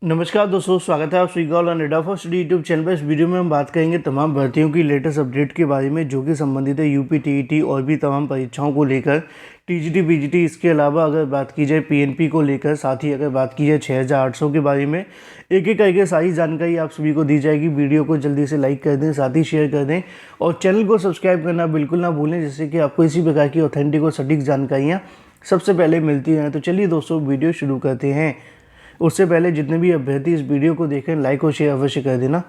नमस्कार दोस्तों, स्वागत है आप सभी का और अनडेटा फॉर स्टडी यूट्यूब चैनल पर। इस वीडियो में हम बात करेंगे तमाम भर्तियों की लेटेस्ट अपडेट के बारे में जो कि संबंधित है यूपी टीईटी और भी तमाम परीक्षाओं को लेकर, टीजीटी पीजीटी। इसके अलावा अगर बात की जाए पीएनपी को लेकर, साथ ही अगर बात की जाए 6800 के बारे में, एक एक करके सारी जानकारी आप सभी को दी जाएगी। वीडियो को जल्दी से लाइक कर दें, साथ ही शेयर कर दें और चैनल को सब्सक्राइब करना बिल्कुल ना भूलें, जिससे कि आपको इसी प्रकार की ऑथेंटिक और सटीक जानकारियाँ सबसे पहले मिलती हैं। तो चलिए दोस्तों, वीडियो शुरू करते हैं। उससे पहले जितने भी अभ्यर्थी इस वीडियो को देखें, लाइक और शेयर अवश्य कर देना।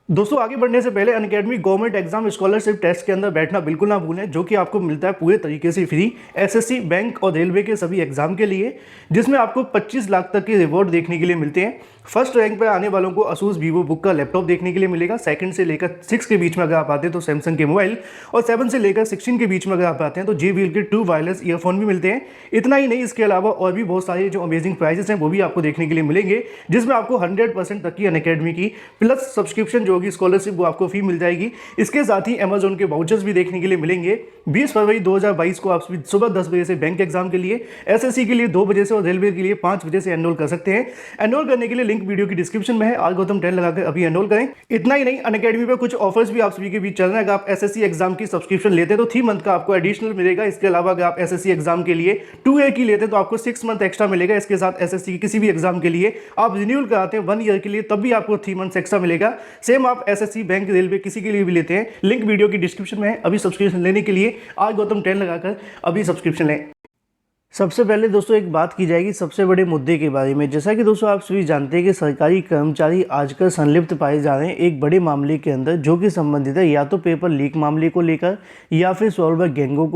दोस्तों, आगे बढ़ने से पहले Unacademy government exam scholarship test के अंदर बैठना बिल्कुल ना भूलें, जो कि आपको मिलता है पूरे तरीके से फ्री एसएससी, बैंक और रेलवे के सभी एग्जाम के लिए, जिसमें आपको 25 लाख तक के रिवॉर्ड देखने के लिए मिलते हैं। फर्स्ट रैंक पर आने वालों को असूस वीवो बुक का लैपटॉप देखने के लिए मिलेगा। सेकंड से लेकर 6 के बीच में अगर आप आते हैं तो सैमसंग के मोबाइल, और 7 से लेकर 16 के बीच में अगर आप आते हैं तो JBL के 2 वायरलेस ईयरफोन भी मिलते हैं। इतना ही नहीं, इसके अलावा और भी बहुत सारे जो अमेजिंग प्राइजेस हैं वो भी आपको देखने के लिए मिलेंगे, जिसमें आपको 100% तक की अनअकैडमी की प्लस सब्सक्रिप्शन जो होगी स्कॉलरशिप वो आपको फ्री मिल जाएगी। इसके साथ ही अमेजोन के वाउचर्स भी देखने के लिए मिलेंगे। 20 फरवरी 2022 को आप सुबह 10 बजे से बैंक एग्जाम के लिए, एसएससी के लिए 2 बजे से और रेलवे के लिए 5 बजे से एनरोल कर सकते हैं। एनरोल करने के लिए लिंक वीडियो की डिस्क्रिप्शन में है। आज गौतम 10 लगाकर अभी एनरोल करें। इतना ही नहीं, अनअकैडमी पर कुछ ऑफर्स भी आप सभी के बीच चल रहे हैं। अगर आप एसएससी एग्जाम की सब्सक्रिप्शन लेते हैं तो 3 मंथ का आपको एडिशनल मिलेगा। इसके अलावा अगर आप एसएससी एग्जाम के लिए 2A की लेते हैं तो आपको 6 मंथ एक्स्ट्रा मिलेगा। इसके साथ एसएससी की किसी भी एग्जाम के लिए आप रिन्यूअल कराते हैं 1 ईयर के लिए, तब भी आपको 3 मंथ एक्स्ट्रा मिलेगा। सेम आप एसएससी, बैंक, रेलवे किसी के लिए भी लेते हैं, लिंक वीडियो की डिस्क्रिप्शन में है। अभी सब्सक्रिप्शन लेने के लिए आज गौतम 10 लगाकर अभी सब्सक्रिप्शन लें। सबसे पहले दोस्तों एक बात की जाएगी सबसे बड़े मुद्दे के बारे में। जैसा कि दोस्तों आप सभी जानते हैं कि सरकारी कर्मचारी आजकल संलिप्त पाए जा रहे हैं एक बड़े मामले के अंदर, जो कि संबंधित है या तो पेपर लीक मामले को लेकर या फिर सॉल्वर गैंगों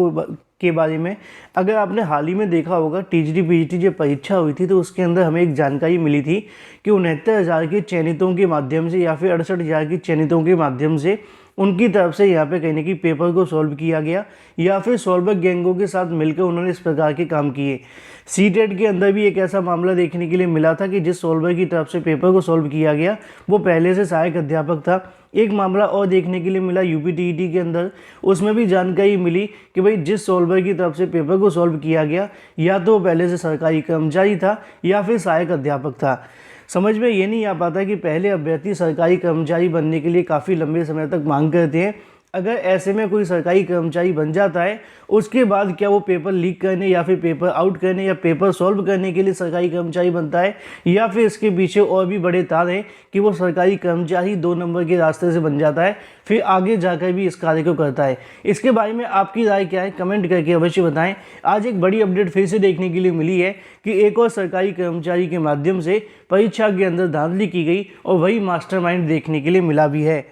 के बारे में। अगर आपने हाल ही में देखा होगा, टीजीटी पीजीटी जो परीक्षा हुई थी तो उसके अंदर हमें एक जानकारी मिली थी कि 69,000 के चयनितों के माध्यम से या फिर 68,000 के चयनितों के माध्यम से उनकी तरफ से यहाँ पे कहने की पेपर को सॉल्व किया गया, या फिर सॉल्वर गैंगों के साथ मिलकर उन्होंने इस प्रकार के काम किए। सीटेट के अंदर भी एक ऐसा मामला देखने के लिए मिला था कि जिस सॉल्वर की तरफ से पेपर को सॉल्व किया गया वो पहले से सहायक अध्यापक था। एक मामला और देखने के लिए मिला यूपी टीईटी के अंदर, उसमें भी जानकारी मिली कि भाई जिस सॉल्वर की तरफ से पेपर को सॉल्व किया गया या तो वो पहले से सरकारी कर्मचारी था या फिर सहायक अध्यापक था। समझ में ये नहीं आ पाता कि पहले अभ्यर्थी सरकारी कर्मचारी बनने के लिए काफ़ी लंबे समय तक मांग करते हैं। अगर ऐसे में कोई सरकारी कर्मचारी बन जाता है, उसके बाद क्या वो पेपर लीक करने या फिर पेपर आउट करने या पेपर सॉल्व करने के लिए सरकारी कर्मचारी बनता है, या फिर इसके पीछे और भी बड़े तार हैं कि वो सरकारी कर्मचारी 2 नंबर के रास्ते से बन जाता है, फिर आगे जाकर भी इस कार्य को करता है। इसके बारे में आपकी राय क्या है, कमेंट करके अवश्य बताएं। आज एक बड़ी अपडेट फिर से देखने के लिए मिली है कि एक और सरकारी कर्मचारी के माध्यम से परीक्षा के अंदर धांधली की गई और वही मास्टरमाइंड देखने के लिए मिला भी है।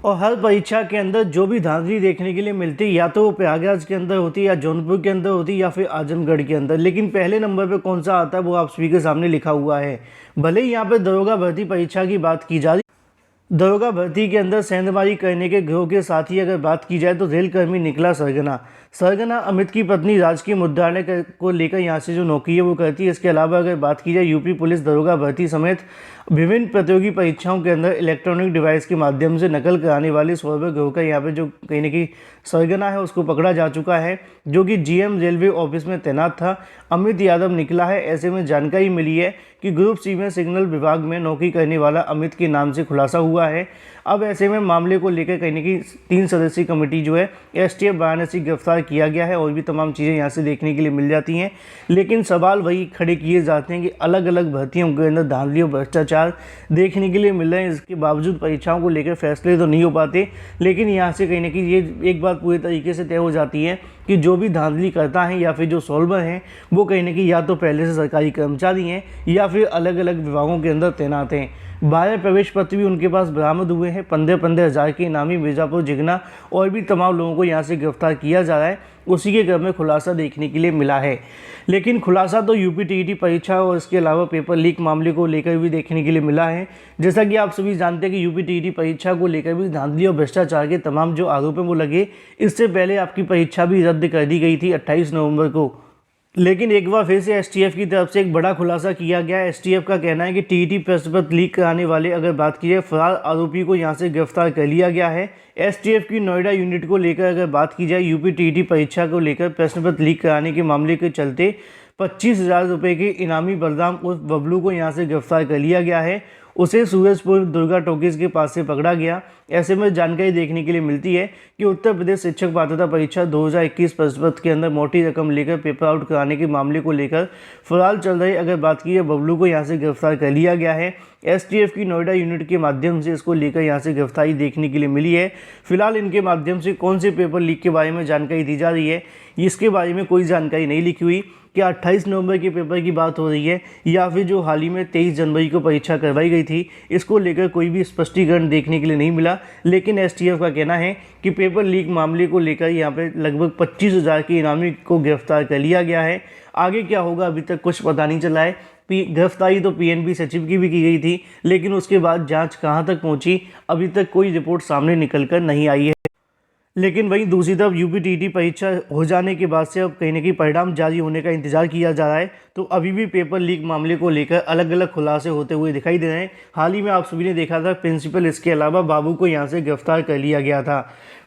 और हर परीक्षा के अंदर जो भी धांधली देखने के लिए मिलती है, या तो वो प्रयागराज के अंदर होती है, या जौनपुर के अंदर होती है, या फिर आजमगढ़ के अंदर, लेकिन पहले नंबर पे कौन सा आता है वो आप सभी के सामने लिखा हुआ है। भले ही यहाँ पे दरोगा भर्ती परीक्षा की बात की जा रही, दरोगा भर्ती के अंदर सेंधमारी करने के गिरोह के साथ ही अगर बात की जाए तो रेलकर्मी निकला सरगना अमित की पत्नी राजकीय मुद्रालय को लेकर यहाँ से जो नौकरी है वो करती है। इसके अलावा अगर बात की जाए यूपी पुलिस दरोगा भर्ती समेत विभिन्न प्रतियोगी परीक्षाओं के अंदर इलेक्ट्रॉनिक डिवाइस के माध्यम से नकल कराने वाले सॉल्वर गिरोह का यहाँ पे जो कहीं ना कहीं सरगना है उसको पकड़ा जा चुका है, जो कि जीएम रेलवे ऑफिस में तैनात था। अमित यादव निकला है। ऐसे में जानकारी मिली है कि ग्रुप सी में सिग्नल विभाग में नौकरी करने वाला अमित के नाम से खुलासा हुआ है। अब ऐसे में मामले को लेकर कहीं ना कहीं 3 सदस्यीय कमेटी जो है STF वाराणसी गिरफ्तार किया गया है, और भी तमाम चीज़ें यहाँ से देखने के लिए मिल जाती हैं। लेकिन सवाल वही खड़े किए जाते हैं कि अलग अलग भर्तियों के अंदर धांधली और भ्रष्टाचार देखने के लिए मिल रहे हैं। इसके बावजूद परीक्षाओं को लेकर फैसले तो नहीं हो पाते, लेकिन यहाँ से कहीं ना कहीं ये एक बात पूरी तरीके से तय हो जाती है कि जो भी धांधली करता है या फिर जो सॉल्वर हैं वो कहीं ना कहीं या तो पहले से सरकारी कर्मचारी हैं या फिर अलग अलग विभागों के अंदर तैनात हैं। 12 प्रवेश पत्र भी उनके पास बरामद हुए हैं। 15-15 हज़ार के इनामी मिर्ज़ापुर, जिगना और भी तमाम लोगों को यहाँ से गिरफ्तार किया जा रहा है। उसी के क्रम में खुलासा देखने के लिए मिला है। लेकिन खुलासा तो यूपी टीईटी परीक्षा और इसके अलावा पेपर लीक मामले को लेकर भी देखने के लिए मिला है। जैसा कि आप सभी जानते हैं कि यूपी टीईटी परीक्षा को लेकर भी धांधली और भ्रष्टाचार के तमाम जो आरोप हैं वो लगे। इससे पहले आपकी परीक्षा भी रद्द कर दी गई थी 28 नवंबर को। लेकिन एक बार फिर से एसटीएफ की तरफ से एक बड़ा खुलासा किया गया। एसटीएफ का कहना है कि टीईटी प्रश्न पत्र लीक कराने वाले अगर बात की जाए फरार आरोपी को यहां से गिरफ्तार कर लिया गया है। एसटीएफ की नोएडा यूनिट को लेकर अगर बात की जाए यूपी टीईटी परीक्षा को लेकर प्रश्न पत्र लीक कराने के मामले के चलते 25,000 रुपये के इनामी बलराम उर्फ बबलू को यहां से गिरफ्तार कर लिया गया है। उसे सूरजपुर दुर्गा टॉकीज के पास से पकड़ा गया। ऐसे में जानकारी देखने के लिए मिलती है कि उत्तर प्रदेश शिक्षक पात्रता परीक्षा 2021 प्रश्न के अंदर मोटी रकम लेकर पेपर आउट कराने के मामले को लेकर फरार चल रही अगर बात की जाए बबलू को यहां से गिरफ्तार कर लिया गया है। एसटीएफ की नोएडा यूनिट के माध्यम से इसको लेकर यहां से गिरफ्तारी देखने के लिए मिली है। फिलहाल इनके माध्यम से कौन से पेपर लीक के बारे में जानकारी दी जा रही है, इसके बारे में कोई जानकारी नहीं लिखी हुई। क्या 28 नवंबर के पेपर की बात हो रही है या फिर जो हाल ही में 23 जनवरी को परीक्षा करवाई गई थी, इसको लेकर कोई भी स्पष्टीकरण देखने के लिए नहीं मिला। लेकिन एसटीएफ का कहना है कि पेपर लीक मामले को लेकर यहाँ पे लगभग 25,000 के इनामी को गिरफ्तार कर लिया गया है। आगे क्या होगा अभी तक कुछ पता नहीं चला है। गिरफ्तारी तो पीएनबी सचिव की भी की गई थी, लेकिन उसके बाद जांच कहां तक पहुंची अभी तक कोई रिपोर्ट सामने निकल कर नहीं आई है। लेकिन वहीं दूसरी तरफ यूपीटीटी परीक्षा हो जाने के बाद से अब कहीं ना कहीं परिणाम जारी होने का इंतजार किया जा रहा है। तो अभी भी पेपर लीक मामले को लेकर अलग अलग खुलासे होते हुए दिखाई दे रहे हैं। हाल ही में आप सभी ने देखा था प्रिंसिपल इसके अलावा बाबू को यहां से गिरफ्तार कर लिया गया था।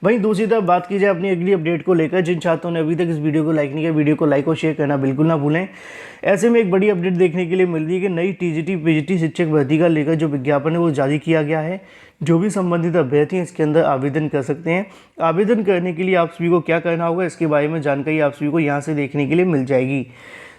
वहीं दूसरी तरफ बात की जाए अपनी अगली अपडेट को लेकर, जिन छात्रों ने अभी तक इस वीडियो को लाइक नहीं किया, वीडियो को लाइक और शेयर करना बिल्कुल ना भूलें। ऐसे में एक बड़ी अपडेट देखने के लिए मिल रही है कि नई टीजीटी पीजीटी शिक्षक भर्ती का लेकर जो विज्ञापन है वो जारी किया गया है। जो भी संबंधित अभ्यर्थी हैं इसके अंदर आवेदन कर सकते हैं। आवेदन करने के लिए आप सभी को क्या करना होगा, इसके बारे में जानकारी आप सभी को यहाँ से देखने के लिए मिल जाएगी।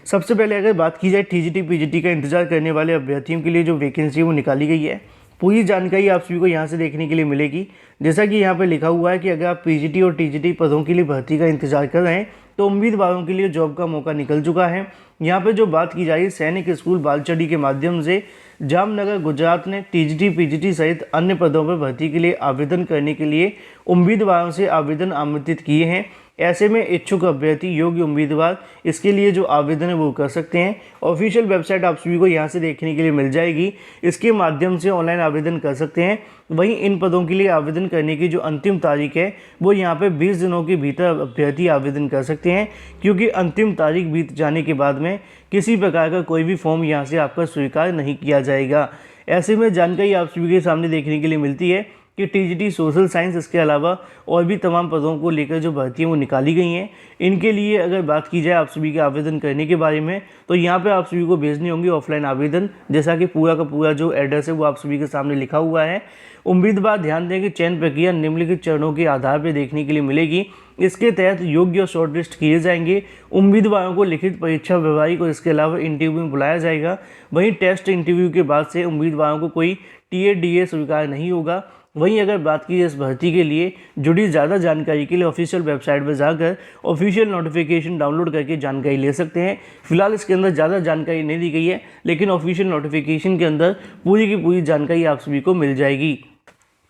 सबसे पहले अगर बात की जाए टीजीटी पीजीटी का इंतजार करने वाले अभ्यर्थियों के लिए जो वैकेंसी है वो निकाली गई है, पूरी जानकारी आप सभी को यहाँ से देखने के लिए मिलेगी। जैसा कि यहाँ पे लिखा हुआ है कि अगर आप पीजीटी और टीजीटी पदों के लिए भर्ती का इंतजार कर रहे हैं तो उम्मीदवारों के लिए जॉब का मौका निकल चुका है। यहाँ पे जो बात की जाए सैनिक स्कूल बालचड़ी के माध्यम से जामनगर गुजरात ने टीजीटी पीजीटी सहित अन्य पदों पर भर्ती के लिए आवेदन करने के लिए उम्मीदवारों से आवेदन आमंत्रित किए हैं। ऐसे में इच्छुक अभ्यर्थी योग्य उम्मीदवार इसके लिए जो आवेदन है वो कर सकते हैं। ऑफिशियल वेबसाइट आप सभी को यहाँ से देखने के लिए मिल जाएगी, इसके माध्यम से ऑनलाइन आवेदन कर सकते हैं। वहीं इन पदों के लिए आवेदन करने की जो अंतिम तारीख है वो यहाँ पे 20 दिनों के भीतर अभ्यर्थी आवेदन कर सकते हैं, क्योंकि अंतिम तारीख बीत जाने के बाद में किसी प्रकार का कोई भी फॉर्म यहाँ से आपका स्वीकार नहीं किया जाएगा। ऐसे में जानकारी आप सभी के सामने देखने के लिए मिलती है कि टीजीटी सोशल साइंस इसके अलावा और भी तमाम पदों को लेकर जो भर्तियाँ वो निकाली गई हैं। इनके लिए अगर बात की जाए आप सभी के आवेदन करने के बारे में तो यहाँ पे आप सभी को भेजने होंगे ऑफलाइन आवेदन, जैसा कि पूरा का पूरा जो एड्रेस है वो आप सभी के सामने लिखा हुआ है। उम्मीदवार ध्यान दें कि चयन प्रक्रिया निम्नलिखित चरणों के आधार पर देखने के लिए मिलेगी। इसके तहत योग्य और शॉर्टलिस्ट किए जाएंगे। उम्मीदवारों को लिखित परीक्षा व्यवहारिक और इसके अलावा इंटरव्यू में बुलाया जाएगा। वहीं टेस्ट इंटरव्यू के बाद से उम्मीदवारों को कोई टीए स्वीकार नहीं होगा। वहीं अगर बात की जाए इस भर्ती के लिए जुड़ी ज़्यादा जानकारी के लिए ऑफिशियल वेबसाइट पर जाकर ऑफिशियल नोटिफिकेशन डाउनलोड करके जानकारी ले सकते हैं। फिलहाल इसके अंदर ज़्यादा जानकारी नहीं दी गई है, लेकिन ऑफिशियल नोटिफिकेशन के अंदर पूरी की पूरी जानकारी आप सभी को मिल जाएगी।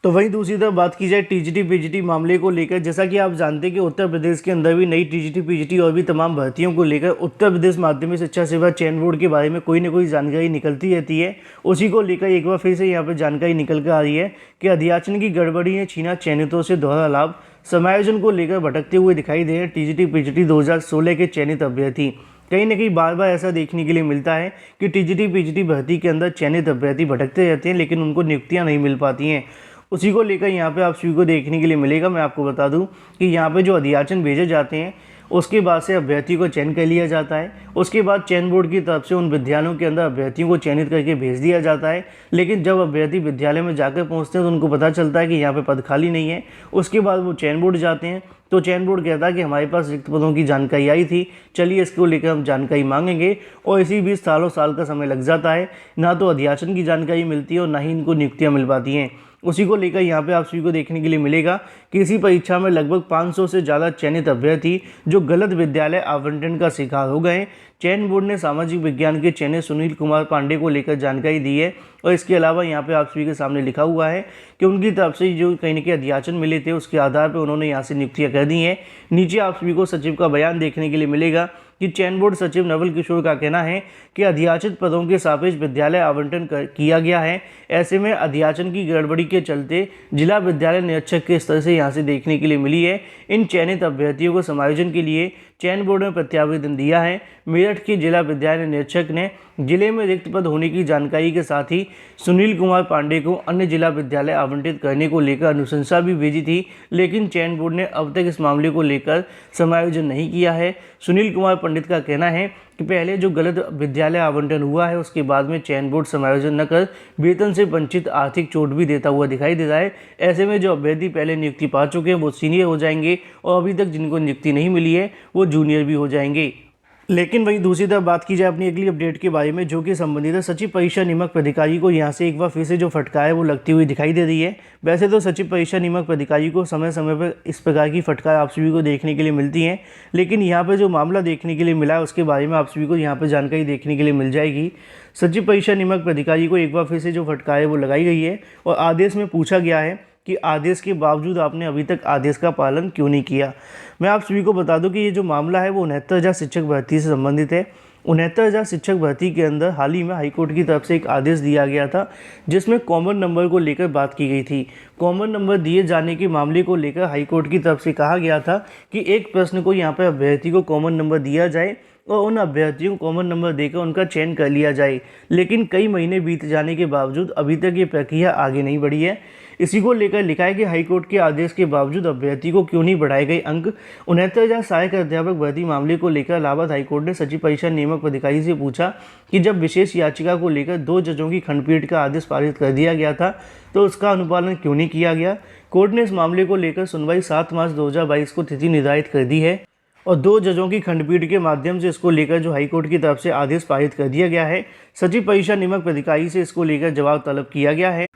तो वहीं दूसरी तरफ बात की जाए टीजीटी पीजीटी मामले को लेकर, जैसा कि आप जानते हैं कि उत्तर प्रदेश के अंदर भी नई टीजीटी पीजीटी और भी तमाम भर्तियों को लेकर उत्तर प्रदेश माध्यमिक शिक्षा सेवा चयन बोर्ड के बारे में कोई न कोई जानकारी निकलती रहती है। उसी को लेकर एक बार फिर से यहाँ पर जानकारी निकल कर आ रही है कि अध्याचन की गड़बड़ी ने छीना चयनितों से दोहरा लाभ। समायोजन को लेकर भटकते हुए दिखाई दे रहे टीजीटी पीजीटी 2016 के चयनित अभ्यर्थी। कहीं ना कहीं बार बार ऐसा देखने के लिए मिलता है कि टीजीटी पीजीटी भर्ती के अंदर चयनित अभ्यर्थी भटकते रहते हैं, लेकिन उनको नियुक्तियाँ नहीं मिल पाती हैं। उसी को लेकर यहाँ पे आप सभी को देखने के लिए मिलेगा। मैं आपको बता दूं कि यहाँ पे जो अध्याचन भेजे जाते हैं उसके बाद से अभ्यर्थी को चयन कर लिया जाता है। उसके बाद चयन बोर्ड की तरफ से उन विद्यालयों के अंदर अभ्यर्थियों को चयनित करके भेज दिया जाता है। लेकिन जब अभ्यर्थी विद्यालय में जाकर पहुँचते हैं तो उनको पता चलता है कि यहाँ पे पद खाली नहीं है। उसके बाद वो चयन बोर्ड जाते हैं तो चयन बोर्ड कहता है कि हमारे पास रिक्त पदों की जानकारी आई थी, चलिए इसको लेकर हम जानकारी मांगेंगे। और इसी बीच साल का समय लग जाता है, ना तो अध्याचन की जानकारी मिलती है और ना ही इनको नियुक्तियाँ मिल पाती हैं। उसी को लेकर यहाँ पे आप सभी को देखने के लिए मिलेगा कि इसी परीक्षा में लगभग 500 से ज़्यादा चयनित अभ्यर्थी जो गलत विद्यालय आवंटन का शिकार हो गए। चयन बोर्ड ने सामाजिक विज्ञान के चयनित सुनील कुमार पांडे को लेकर जानकारी दी है। और इसके अलावा यहाँ पे आप सभी के सामने लिखा हुआ है कि उनकी तरफ से जो कहीं न कहीं अध्याचन मिले थे उसके आधार पर उन्होंने यहाँ से नियुक्तियाँ कर दी हैं। नीचे आप सभी को सचिव का बयान देखने के लिए मिलेगा कि चयन बोर्ड सचिव नवल किशोर का कहना है कि अध्याचित पदों के सापेक्ष विद्यालय आवंटन किया गया है। ऐसे में अध्याचन की गड़बड़ी के चलते जिला विद्यालय निरीक्षक के स्तर से यहाँ से देखने के लिए मिली है। इन चयनित अभ्यर्थियों को समायोजन के लिए चयन बोर्ड ने प्रत्यावेदन दिया है। मेरठ के जिला विद्यालय निरीक्षक ने जिले में रिक्त पद होने की जानकारी के साथ ही सुनील कुमार पांडे को अन्य जिला विद्यालय आवंटित करने को लेकर अनुशंसा भी भेजी थी, लेकिन चयन बोर्ड ने अब तक इस मामले को लेकर समायोजन नहीं किया है। सुनील कुमार पंडित का कहना है कि पहले जो गलत विद्यालय आवंटन हुआ है उसके बाद में चयन बोर्ड समायोजन न कर वेतन से वंचित आर्थिक चोट भी देता हुआ दिखाई दे रहा है। ऐसे में जो अभ्यर्थी पहले नियुक्ति पा चुके हैं वो सीनियर हो जाएंगे और अभी तक जिनको नियुक्ति नहीं मिली है वो जूनियर भी हो जाएंगे। लेकिन वहीं दूसरी तरफ बात की जाए अपनी अगली अपडेट के बारे में, जो कि संबंधित है सचिव परीक्षा नियामक प्राधिकारी को यहाँ से एक बार फिर से जो फटकार है वो लगती हुई दिखाई दे रही है। वैसे तो सचिव परीक्षा नियामक प्राधिकारी को समय समय पर इस प्रकार की फटकार आप सभी को देखने के लिए मिलती हैं, लेकिन यहाँ पर जो मामला देखने के लिए मिला है उसके बारे में आप सभी को यहाँ पर जानकारी देखने के लिए मिल जाएगी। सचिव परीक्षा नियामक प्राधिकारी को एक बार फिर से जो फटकार है वो लगाई गई है और आदेश में पूछा गया है कि आदेश के बावजूद आपने अभी तक आदेश का पालन क्यों नहीं किया। मैं आप सभी को बता दूं कि ये जो मामला है वो 69,000 शिक्षक भर्ती से संबंधित है। 69,000 शिक्षक भर्ती के अंदर हाल ही में हाईकोर्ट की तरफ से एक आदेश दिया गया था जिसमें कॉमन नंबर को लेकर बात की गई थी। कॉमन नंबर दिए जाने के मामले को लेकर हाईकोर्ट की तरफ से कहा गया था कि एक प्रश्न को यहाँ पर अभ्यर्थी को कॉमन नंबर दिया जाए और उन अभ्यर्थियों को कॉमन नंबर देकर उनका चयन कर लिया जाए, लेकिन कई महीने बीत जाने के बावजूद अभी तक ये प्रक्रिया आगे नहीं बढ़ी है। इसी को लेकर लिखा है कि हाईकोर्ट के आदेश के बावजूद अभ्यर्थी को क्यों नहीं बढ़ाए गए अंक। 69,000 सहायक अध्यापक भर्ती मामले को लेकर इलाहाबाद हाईकोर्ट ने सचिव परीक्षा नियामक अधिकारी से पूछा कि जब विशेष याचिका को लेकर 2 जजों की खंडपीठ का आदेश पारित कर दिया गया था तो उसका अनुपालन क्यों नहीं किया गया। कोर्ट ने इस मामले को लेकर सुनवाई 7 मार्च 2022 को तिथि निर्धारित कर दी है और 2 जजों की खंडपीठ के माध्यम से इसको लेकर जो हाईकोर्ट की तरफ से आदेश पारित कर दिया गया है। सचिव परीक्षा नियामक अधिकारी से इसको लेकर जवाब तलब किया गया है।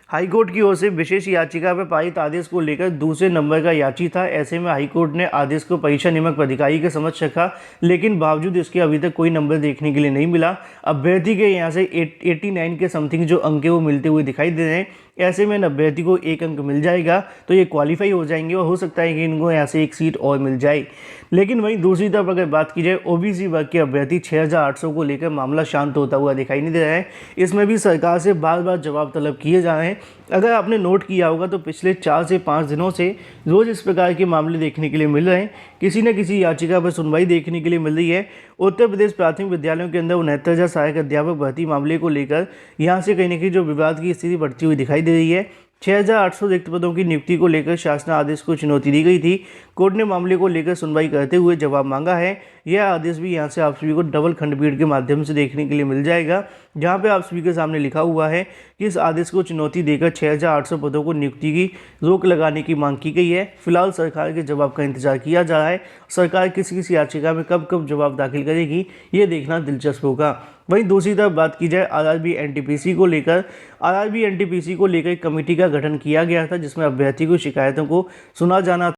हाईकोर्ट की ओर से विशेष याचिका पर पारित आदेश को लेकर दूसरे नंबर का याची था। ऐसे में हाईकोर्ट ने आदेश को परीक्षा नियामक अधिकारी के समक्ष रखा, लेकिन बावजूद इसके अभी तक कोई नंबर देखने के लिए नहीं मिला। अभ्यर्थी के यहाँ से 89 के समथिंग जो अंक है वो मिलते हुए दिखाई दे रहे हैं। ऐसे में अभ्यर्थी को 1 अंक मिल जाएगा तो ये क्वालिफाई हो जाएंगे और हो सकता है कि इनको यहाँ से 1 सीट और मिल जाए। लेकिन वहीं दूसरी तरफ अगर बात की जाए ओबीसी वर्ग के अभ्यर्थी 6,800 को लेकर मामला शांत होता हुआ दिखाई नहीं दे रहा है। इसमें भी सरकार से बार बार जवाब तलब किए जा रहे हैं। अगर आपने नोट किया होगा तो पिछले 4 से 5 दिनों से रोज़ इस प्रकार के मामले देखने के लिए मिल रहे हैं। किसी न किसी याचिका पर सुनवाई देखने के लिए मिल रही है। उत्तर प्रदेश प्राथमिक विद्यालयों के अंदर 69,000 सहायक अध्यापक भर्ती मामले को लेकर यहाँ से कहीं न कहीं जो विवाद की स्थिति बढ़ती हुई दिखाई दे रही है। 6,800 रिक्त पदों की नियुक्ति को लेकर शासन आदेश को चुनौती दी गई थी। कोर्ट ने मामले को लेकर सुनवाई करते हुए जवाब मांगा है। यह आदेश भी यहाँ से आप सभी को डबल खंडपीठ के माध्यम से देखने के लिए मिल जाएगा, जहाँ पे आप सभी के सामने लिखा हुआ है कि इस आदेश को चुनौती देकर 6,800 पदों को नियुक्ति की रोक लगाने की मांग की गई है। फिलहाल सरकार के जवाब का इंतजार किया जा रहा है। सरकार किस याचिका में कब कब जवाब दाखिल करेगी ये देखना दिलचस्प होगा। वहीं दूसरी तरफ बात की जाए आरआरबी एनटीपीसी को लेकर एक कमेटी का गठन किया गया था जिसमें अभ्यर्थी की शिकायतों को सुना जाना था।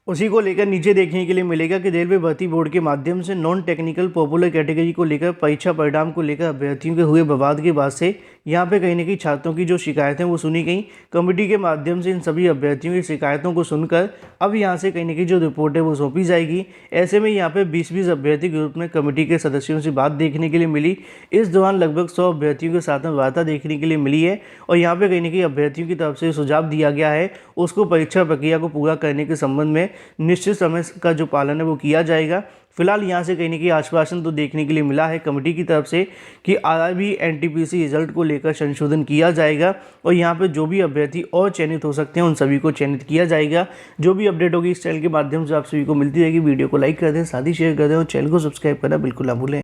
उसी को लेकर नीचे देखने के लिए मिलेगा कि रेलवे भर्ती बोर्ड के माध्यम से नॉन टेक्निकल पॉपुलर कैटेगरी को लेकर परीक्षा परिणाम को लेकर अभ्यर्थियों के हुए विवाद के बाद से यहाँ पे कहीं न कहीं छात्रों की जो शिकायतें वो सुनी गई। कमेटी के माध्यम से इन सभी अभ्यर्थियों की शिकायतों को सुनकर अब यहाँ से कहीं न कहीं जो रिपोर्ट है वो सौंपी जाएगी। ऐसे में यहाँ पे 20-20 अभ्यर्थी ग्रुप में कमेटी के सदस्यों से बात देखने के लिए मिली। इस दौरान लगभग 100 अभ्यर्थियों के साथ में वार्ता देखने के लिए मिली है और यहाँ पे कहीं न कहीं अभ्यर्थियों की तरफ से सुझाव दिया गया है उसको परीक्षा प्रक्रिया को पूरा करने के संबंध में निश्चित समय का जो पालन है वो किया जाएगा। फिलहाल यहाँ से कहीं न कहीं आश्वासन तो देखने के लिए मिला है कमेटी की तरफ से कि आरआरबी एनटीपीसी रिजल्ट को लेकर संशोधन किया जाएगा और यहाँ पे जो भी अभ्यर्थी और चयनित हो सकते हैं उन सभी को चयनित किया जाएगा। जो भी अपडेट होगी इस चैनल के माध्यम से आप सभी को मिलती रहेगी। वीडियो को लाइक कर दें, साथ ही शेयर कर दें और चैनल को सब्सक्राइब करना बिल्कुल ना भूलें।